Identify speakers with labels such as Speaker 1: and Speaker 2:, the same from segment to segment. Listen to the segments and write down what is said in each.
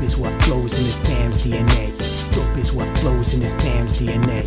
Speaker 1: is what flows in this fam's DNA. Dope is what flows in this fam's DNA.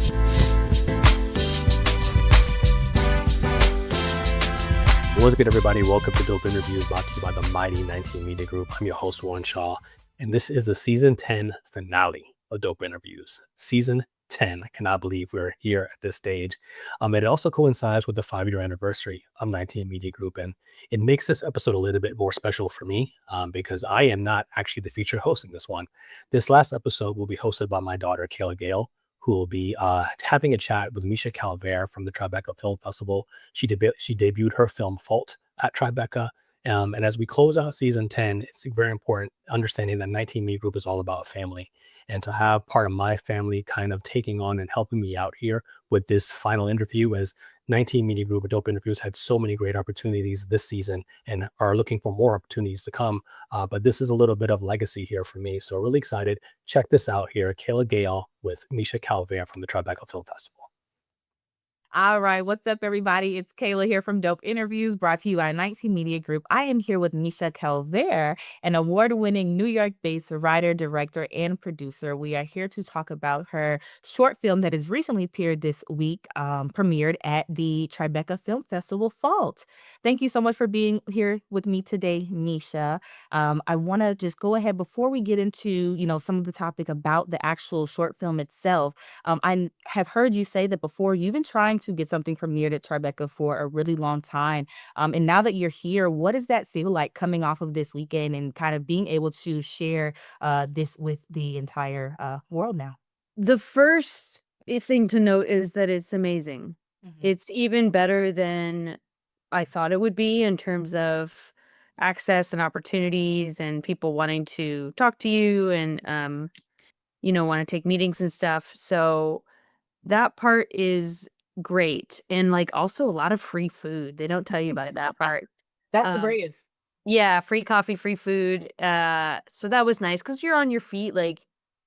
Speaker 2: What's good, everybody? Welcome to Dope Interviews, brought to you by the Mighty 19 Media Group. I'm your host, Warren Shaw, and this is the Season 10 finale of Dope Interviews. Season 10. I cannot believe we're here at this stage. It also coincides with the 5-year anniversary of 19 Media Group, and it makes this episode a little bit more special for me because I am not actually the featured host in this one. This last episode will be hosted by my daughter, Kayla Gayle, who will be having a chat with Misha Calvert from the Tribeca Film Festival. She debuted her film Fault at Tribeca. And as we close out season 10, it's very important understanding that 19 Media Group is all about family. And to have part of my family kind of taking on and helping me out here with this final interview, as 19 Media Group or Dope Interviews had so many great opportunities this season and are looking for more opportunities to come. But this is a little bit of legacy here for me. So really excited. Check this out here. Kayla Gayle with Misha Calvert from the Tribeca Film Festival.
Speaker 3: All right, what's up, everybody? It's Kayla here from Dope Interviews, brought to you by 19 Media Group. I am here with Misha Calvert, an award-winning New York-based writer, director, and producer. We are here to talk about her short film that has recently appeared this week, premiered at the Tribeca Film Festival, Fault. Thank you so much for being here with me today, Misha. I want to just go ahead before we get into, some of the topic about the actual short film itself. I have heard you say that before you've been trying to get something premiered at Tribeca for a really long time. And now that you're here, what does that feel like coming off of this weekend and kind of being able to share this with the entire world now?
Speaker 4: The first thing to note is that it's amazing. Mm-hmm. It's even better than I thought it would be in terms of access and opportunities and people wanting to talk to you and, want to take meetings and stuff. So that part is great. And also a lot of free food. They don't tell you about that part.
Speaker 3: That's the greatest.
Speaker 4: Yeah, free coffee, free food. So that was nice because you're on your feet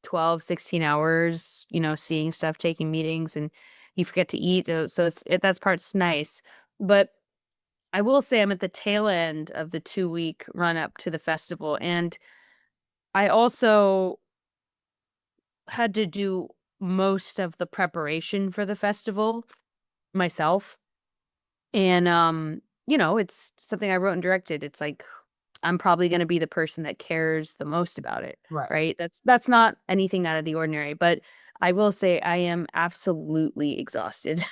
Speaker 4: 12, 16 hours, seeing stuff, taking meetings, and you forget to eat. So that part's nice. But I will say I'm at the tail end of the 2-week run up to the festival. And I also had to do most of the preparation for the festival myself. And, it's something I wrote and directed. It's I'm probably going to be the person that cares the most about it. Right. That's not anything out of the ordinary, but I will say I am absolutely exhausted.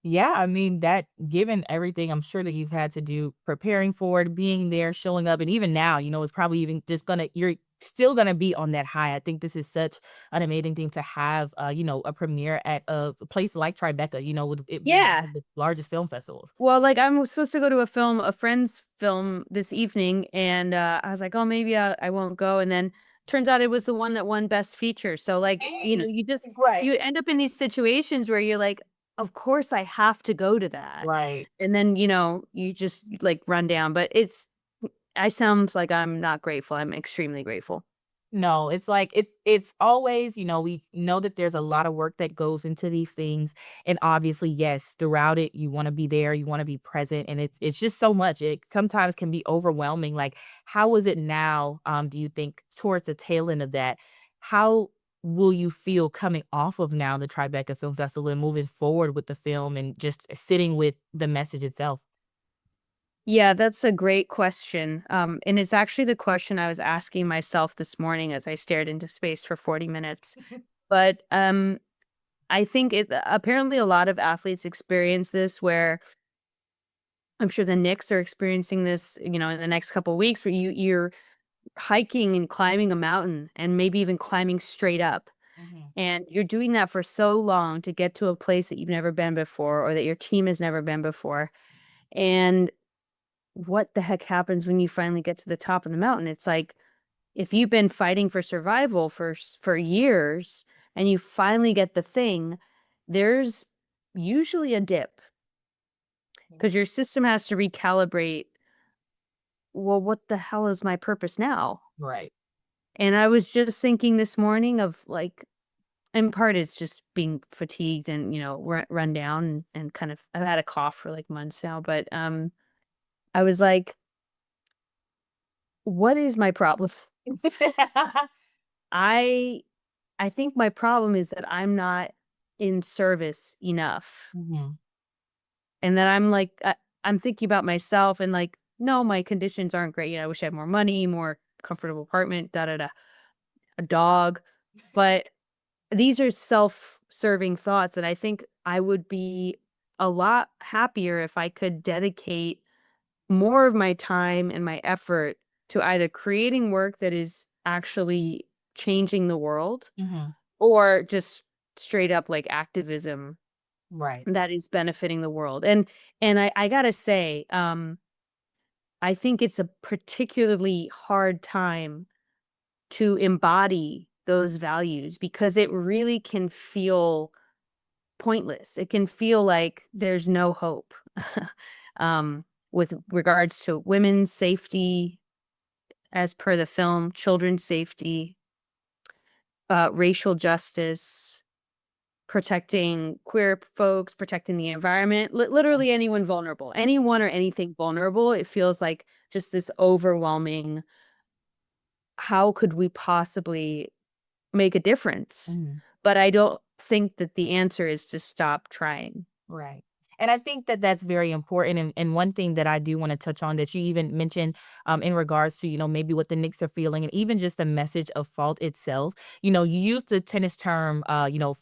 Speaker 3: Yeah, I mean, that given everything I'm sure that you've had to do preparing for it, being there, showing up, and even now, it's probably even just you're still gonna be on that high. I think this is such an amazing thing to have, a premiere at a place like Tribeca, with it being one of the largest film festivals.
Speaker 4: Well, I'm supposed to go to a friend's film this evening, and I was like, oh, maybe I won't go, and then turns out it was the one that won Best Feature. So you just you end up in these situations where you're like, of course I have to go to that.
Speaker 3: Right.
Speaker 4: And then, you just run down, but I sound like I'm not grateful. I'm extremely grateful.
Speaker 3: No, it's it's always, we know that there's a lot of work that goes into these things. And obviously, yes, throughout it, you want to be there, you want to be present. And it's just so much. It sometimes can be overwhelming. How is it now, do you think, towards the tail end of that? How will you feel coming off of now the Tribeca Film Festival and moving forward with the film and just sitting with the message itself?
Speaker 4: Yeah, that's a great question. And it's actually the question I was asking myself this morning as I stared into space for 40 minutes. But I think apparently a lot of athletes experience this, where I'm sure the Knicks are experiencing this, in the next couple of weeks, where you're hiking and climbing a mountain and maybe even climbing straight up. Mm-hmm. And you're doing that for so long to get to a place that you've never been before or that your team has never been before. And what the heck happens when you finally get to the top of the mountain? It's if you've been fighting for survival for years and you finally get the thing, there's usually a dip because your system has to recalibrate. Well, what the hell is my purpose now?
Speaker 3: Right.
Speaker 4: And I was just thinking this morning of in part it's just being fatigued and, run down and kind of, I've had a cough for months now, but, I was like, what is my problem? I think my problem is that I'm not in service enough.
Speaker 3: Mhm.
Speaker 4: And then I'm like, I'm thinking about myself and like, no, my conditions aren't great. You know, I wish I had more money, more comfortable apartment, da da da, a dog. But these are self-serving thoughts. And I think I would be a lot happier if I could dedicate more of my time and my effort to either creating work that is actually changing the world
Speaker 3: Mhm.
Speaker 4: or just straight up like activism
Speaker 3: Right.
Speaker 4: that is benefiting the world. And I gotta say, I think it's a particularly hard time to embody those values because it really can feel pointless. It can feel like there's no hope. With regards to women's safety, as per the film, children's safety, racial justice, protecting queer folks, protecting the environment, literally anyone vulnerable, anyone or anything vulnerable. It feels like just this overwhelming, how could we possibly make a difference?
Speaker 3: Mhm.
Speaker 4: But I don't think that the answer is to stop trying.
Speaker 3: Right. And I think that that's very important. And one thing that I do want to touch on that you even mentioned in regards to, maybe what the Knicks are feeling and even just the message of fault itself. You use the tennis term,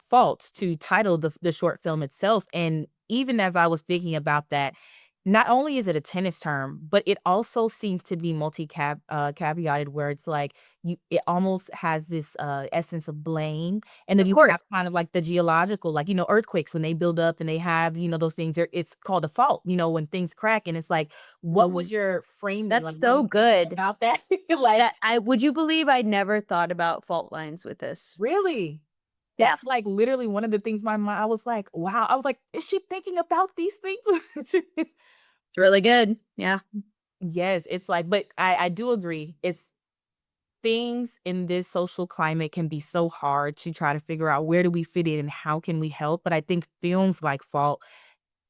Speaker 3: fault to title the short film itself. And even as I was thinking about that, not only is it a tennis term, but it also seems to be caveated where it's like it almost has this essence of blame. And then
Speaker 4: Of
Speaker 3: you
Speaker 4: course.
Speaker 3: have kind of like the geological, like, earthquakes when they build up and they have, those things there, it's called a fault, when things crack. And it's like, what was your framing?
Speaker 4: That's
Speaker 3: Like, what
Speaker 4: so
Speaker 3: do you think
Speaker 4: good.
Speaker 3: about that? Like,
Speaker 4: That I would you believe I never thought about fault lines with this?
Speaker 3: really?
Speaker 4: Yeah.
Speaker 3: That's like literally one of the things I was like, wow. I was like, is she thinking about these things?
Speaker 4: It's really good. Yeah.
Speaker 3: Yes, it's like, but I do agree. It's things in this social climate can be so hard to try to figure out where do we fit in and how can we help. But I think films like Fault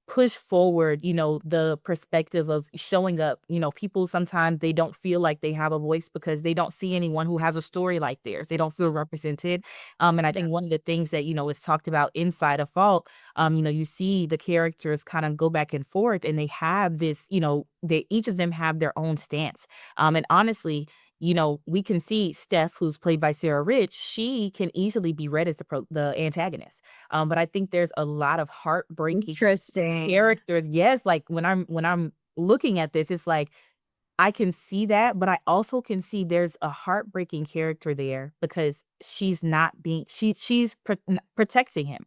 Speaker 3: push forward, the perspective of showing up. People sometimes they don't feel like they have a voice because they don't see anyone who has a story like theirs. They don't feel represented. And I
Speaker 4: Yeah.
Speaker 3: think one of the things that, is talked about inside of Fault, you see the characters kind of go back and forth and they have this, they each of them have their own stance. And honestly, we can see Steph, who's played by Sarah Rich, she can easily be read as the antagonist. But I think there's a lot of heartbreaking
Speaker 4: Interesting.
Speaker 3: characters. Yes, like when I'm looking at this, it's like I can see that, but I also can see there's a heartbreaking character there because she's not being she's protecting him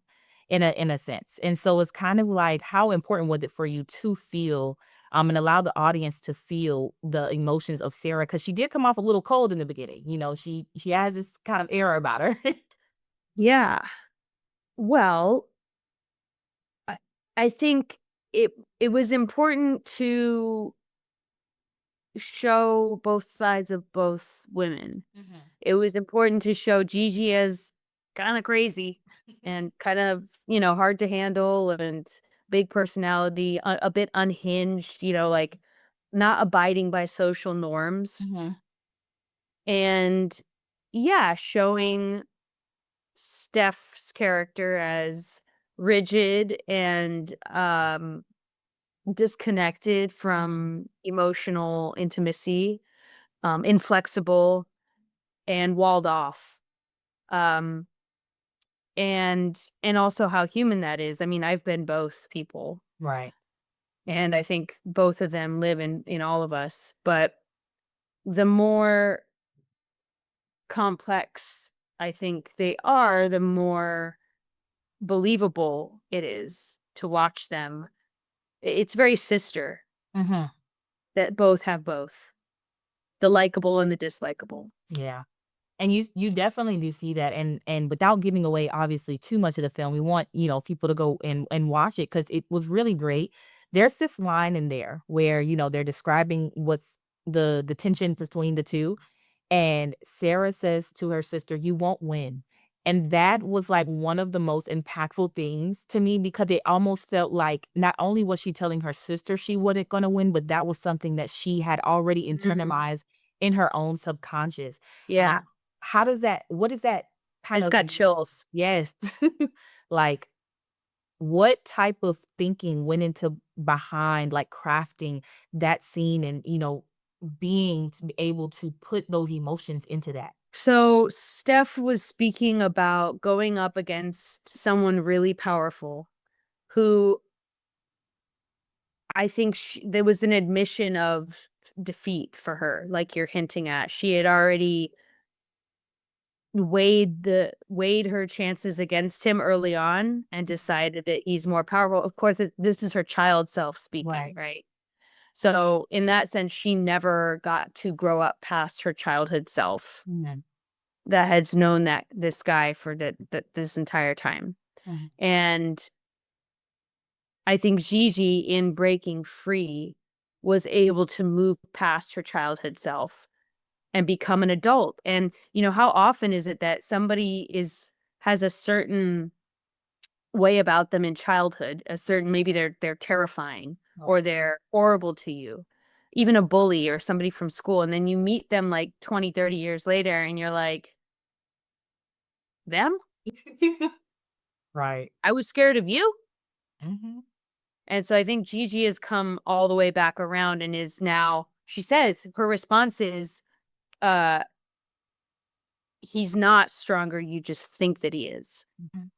Speaker 3: in a sense. And so it's kind of like how important was it for you to feel and allow the audience to feel the emotions of Sarah because she did come off a little cold in the beginning. She has this kind of air about her.
Speaker 4: Yeah. Well, I I think it was important to show both sides of both women.
Speaker 3: Mhm.
Speaker 4: It was important to show Gigi as kinda crazy and kind of, hard to handle and big personality, a bit unhinged, like not abiding by social norms.
Speaker 3: Mhm.
Speaker 4: And yeah, showing Steph's character as rigid and disconnected from emotional intimacy, inflexible and walled off. Um and also how human that is. I mean, I've been both people,
Speaker 3: Right.
Speaker 4: and I think both of them live in all of us, but the more complex I think they are, the more believable it is to watch them. It's very sister
Speaker 3: Mhm.
Speaker 4: that both have both, the likable and the dislikable.
Speaker 3: Yeah. And you definitely do see that, and without giving away obviously too much of the film, we want, people to go and watch it because it was really great. There's this line in there where, they're describing what's the tension between the two, and Sarah says to her sister, "You won't win." And that was like one of the most impactful things to me because it almost felt like not only was she telling her sister she wasn't gonna win, but that was something that she had already
Speaker 4: Mhm.
Speaker 3: internalized in her own subconscious.
Speaker 4: Yeah.
Speaker 3: How does that, what is that
Speaker 4: I
Speaker 3: kind
Speaker 4: just
Speaker 3: of,
Speaker 4: got chills.
Speaker 3: yes, like what type of thinking went into behind like crafting that scene and, being to be able to put those emotions into that?
Speaker 4: So Steph was speaking about going up against someone really powerful who I think there was an admission of defeat for her, like you're hinting at. She had already weighed her chances against him early on and decided that he's more powerful. Of course, this is her child self speaking, right? So in that sense, she never got to grow up past her childhood self
Speaker 3: Mhm.
Speaker 4: that has known that this guy for this entire time.
Speaker 3: Mhm.
Speaker 4: And I think Gigi, in breaking free, was able to move past her childhood self and become an adult. And, how often is it that somebody has a certain way about them in childhood, a certain, maybe they're terrifying or they're horrible to you, even a bully or somebody from school, and then you meet them like 20, 30 years later and you're like, them?
Speaker 3: Right.
Speaker 4: I was scared of you?
Speaker 3: Mm-hmm.
Speaker 4: And so I think Gigi has come all the way back around and is now, she says her response is, uh, he's not stronger, you just think that he is.
Speaker 3: Mhm.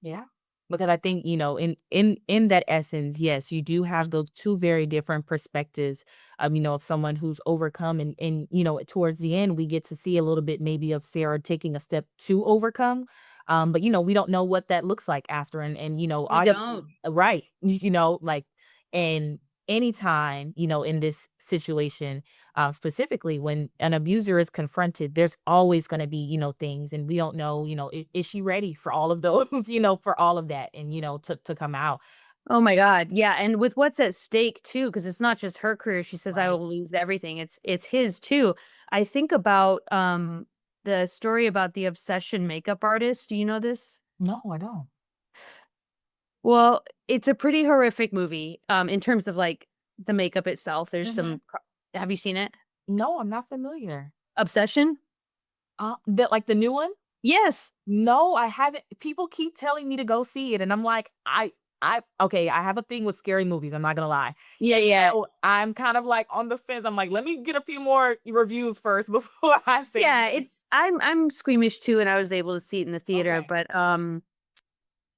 Speaker 3: Yeah. Because I think, in that essence, yes, you do have those two very different perspectives. Someone who's overcome and towards the end we get to see a little bit maybe of Sarah taking a step to overcome. But we don't know what that looks like after and
Speaker 4: We don't.
Speaker 3: right. Like and anytime, in this situation, specifically when an abuser is confronted, there's always going to be, things, and we don't know, is she ready for all of those, for all of that and, to come out.
Speaker 4: Oh my God. Yeah. And with what's at stake too, because it's not just her career. She says, I
Speaker 3: Right.
Speaker 4: will lose everything. It's his too. I think about the story about the Obsession makeup artist. Do you know this?
Speaker 3: No, I don't.
Speaker 4: Well, it's a pretty horrific movie, in terms of like the makeup itself. There's some have you seen it?
Speaker 3: No, I'm not familiar.
Speaker 4: Obsession?
Speaker 3: The new one?
Speaker 4: Yes.
Speaker 3: No, I haven't. People keep telling me to go see it, and I'm like, okay, I have a thing with scary movies. I'm not gonna lie.
Speaker 4: Yeah, yeah.
Speaker 3: So I'm kind of like on the fence. I'm like, let me get a few more reviews first before I say.
Speaker 4: Yeah, I'm squeamish too, and I was able to see it in the theater.
Speaker 3: Okay.
Speaker 4: But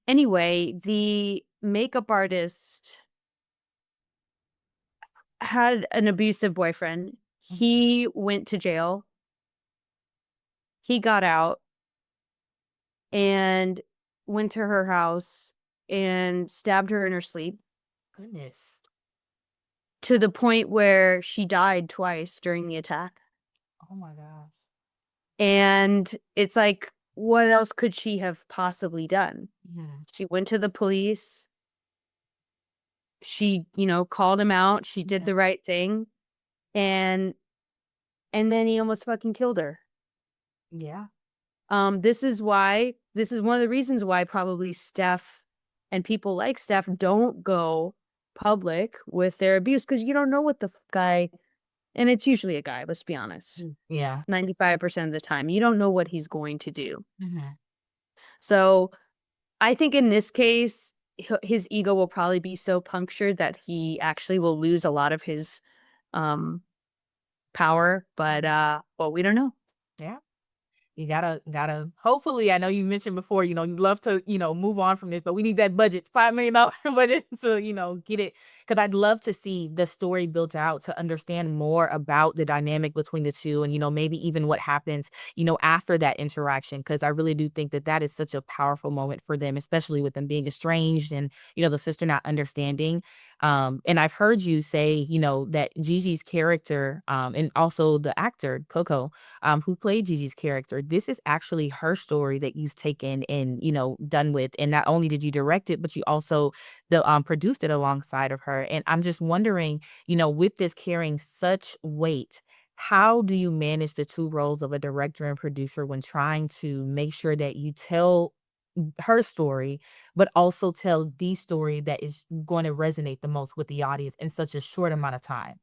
Speaker 4: anyway, the makeup artist had an abusive boyfriend. He went to jail. He got out and went to her house and stabbed her in her sleep
Speaker 3: Goodness.
Speaker 4: to the point where she died twice during the attack.
Speaker 3: Oh my gosh.
Speaker 4: And it's like, what else could she have possibly done? She went to the police. She, called him out. She did the right thing. And then he almost fucking killed her.
Speaker 3: Yeah.
Speaker 4: This is one of the reasons why probably Steph and people like Steph don't go public with their abuse, because you don't know what the guy, and it's usually a guy, let's be honest.
Speaker 3: Yeah.
Speaker 4: 95% of the time, you don't know what he's going to do.
Speaker 3: Mm-hmm.
Speaker 4: So I think in this case, his ego will probably be so punctured that he actually will lose a lot of his power. But well, we don't know.
Speaker 3: Yeah. You gotta hopefully, I know you mentioned before, you love to, move on from this, but we need that budget, $5 million budget to, get it. Cause I'd love to see the story built out to understand more about the dynamic between the two and, maybe even what happens, after that interaction. Cause I really do think that that is such a powerful moment for them, especially with them being estranged and, the sister not understanding. And I've heard you say, that Gigi's character, and also the actor, Coco, who played Gigi's character, this is actually her story that you've taken and, done with. And not only did you direct it, but you also produced it alongside of her. And I'm just wondering, with this carrying such weight, how do you manage the two roles of a director and producer when trying to make sure that you tell her story, but also tell the story that is going to resonate the most with the audience in such a short amount of time?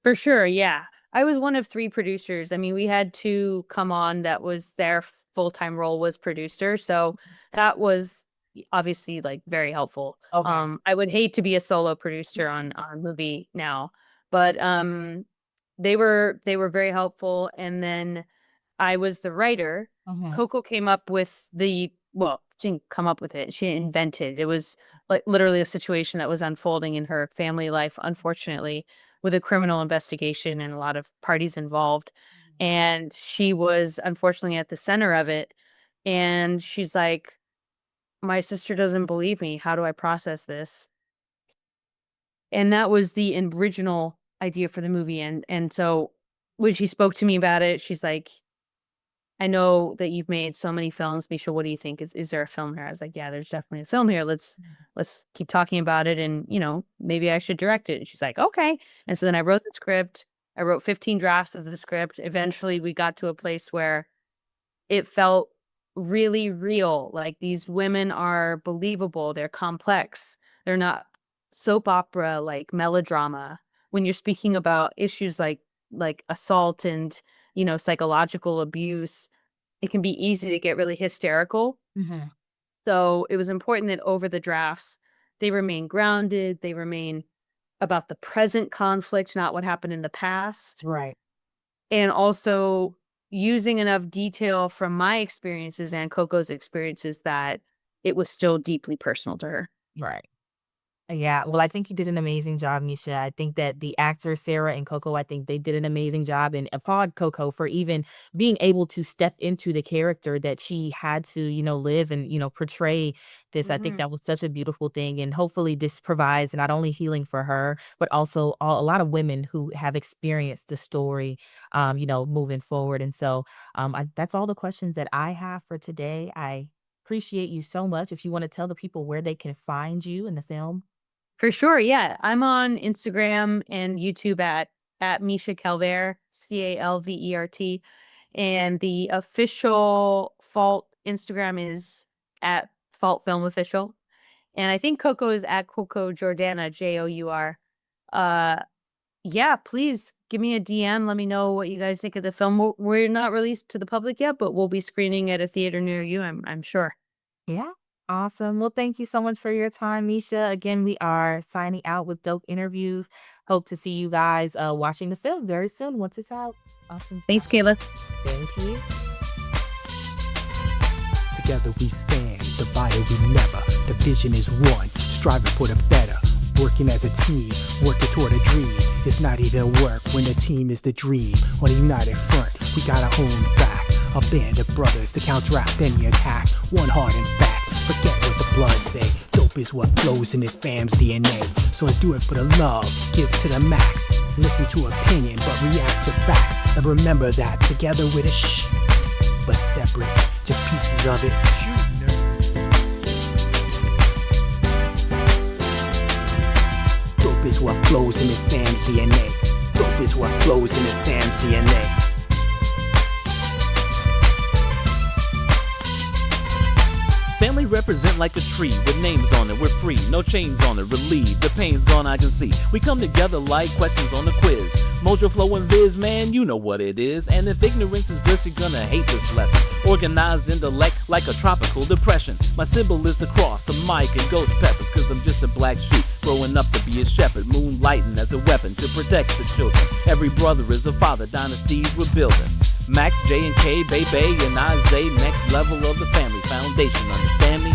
Speaker 4: For sure, yeah. I was one of 3 producers. I mean, we had 2 come on that was their full-time role was producer, so that was obviously, like, very helpful.
Speaker 3: Okay.
Speaker 4: I would hate to be a solo producer on a movie now, but, they were very helpful, and then I was the writer.
Speaker 3: Mhm.
Speaker 4: Coco came up with she didn't come up with it, she invented. It was, like, literally a situation that was unfolding in her family life, unfortunately, with a criminal investigation and a lot of parties involved, and she was unfortunately at the center of it, and she's like, "My sister doesn't believe me. How do I process this?" And that was the original idea for the movie, and so when she spoke to me about it, she's like, "I know that you've made so many films, Misha, what do you think? Is there a film here?" I was like, "Yeah, there's definitely a film here. Let's keep talking about it, and, maybe I should direct it." And she's like, "Okay." And so then I wrote the script. I wrote 15 drafts of the script. Eventually, we got to a place where it felt really real. Like, these women are believable, they're complex. They're not soap opera, like melodrama. When you're speaking about issues like assault and, psychological abuse, it can be easy to get really hysterical.
Speaker 3: Mhm.
Speaker 4: So it was important that over the drafts, they remain grounded, they remain about the present conflict, not what happened in the past,
Speaker 3: Right.
Speaker 4: and also using enough detail from my experiences and Coco's experiences that it was still deeply personal to her.
Speaker 3: Right. Yeah, well, I think you did an amazing job, Misha. I think that the actors, Sarah and Coco, I think they did an amazing job, and applaud Coco for even being able to step into the character that she had to, live and, portray this. I think
Speaker 4: Mhm.
Speaker 3: that was such a beautiful thing, and hopefully this provides not only healing for her, but also a lot of women who have experienced the story, moving forward. And so, that's all the questions that I have for today. I appreciate you so much. If you want to tell the people where they can find you in the film.
Speaker 4: For sure, yeah. I'm on Instagram and YouTube at Misha Calvert, Calvert, and the official Fault Instagram is at Fault Film Official, and I think Coco is at Coco Jordana, Jour. Uh, yeah, please give me a DM. Let me know what you guys think of the film. We're not released to the public yet, but we'll be screening at a theater near you. I'm sure.
Speaker 3: Yeah. Awesome. Well, thank you so much for your time, Misha. Again, we are signing out with dope interviews. Hope to see you guys watching the film very soon once it's out. Awesome.
Speaker 4: Thanks, Kayla.
Speaker 3: Thank you.
Speaker 1: Together we stand, divided we never. The vision is one, striving for the better. Working as a team, working toward a dream. It's not even work when the team is the dream. On a united front, we got our own back. A band of brothers to counteract any attack. One heart in fact, forget what the blood say. Dope is what flows in this fam's DNA. So let's do it for the love, give to the max. Listen to opinion, but react to facts. And remember that together with a shh, but separate, just pieces of it. Dope is what flows in this fam's DNA. Dope is what flows in this fam's DNA.
Speaker 5: Family represent like a tree with names on it. We're free, no chains on it. Relieved, the pain's gone, I can see. We come together like questions on a quiz. Mojo Flow and Viz, man, you know what it is. And if ignorance is bliss, you're gonna hate this lesson. Organized intellect like a tropical depression. My symbol is the cross, a mic and ghost peppers. Cause I'm just a black sheep, growing up to be a shepherd. Moonlighting as a weapon to protect the children. Every brother is a father, dynasties we're building. Max, J and K, Bay, and Isaiah, next level of the family foundation. Understand me?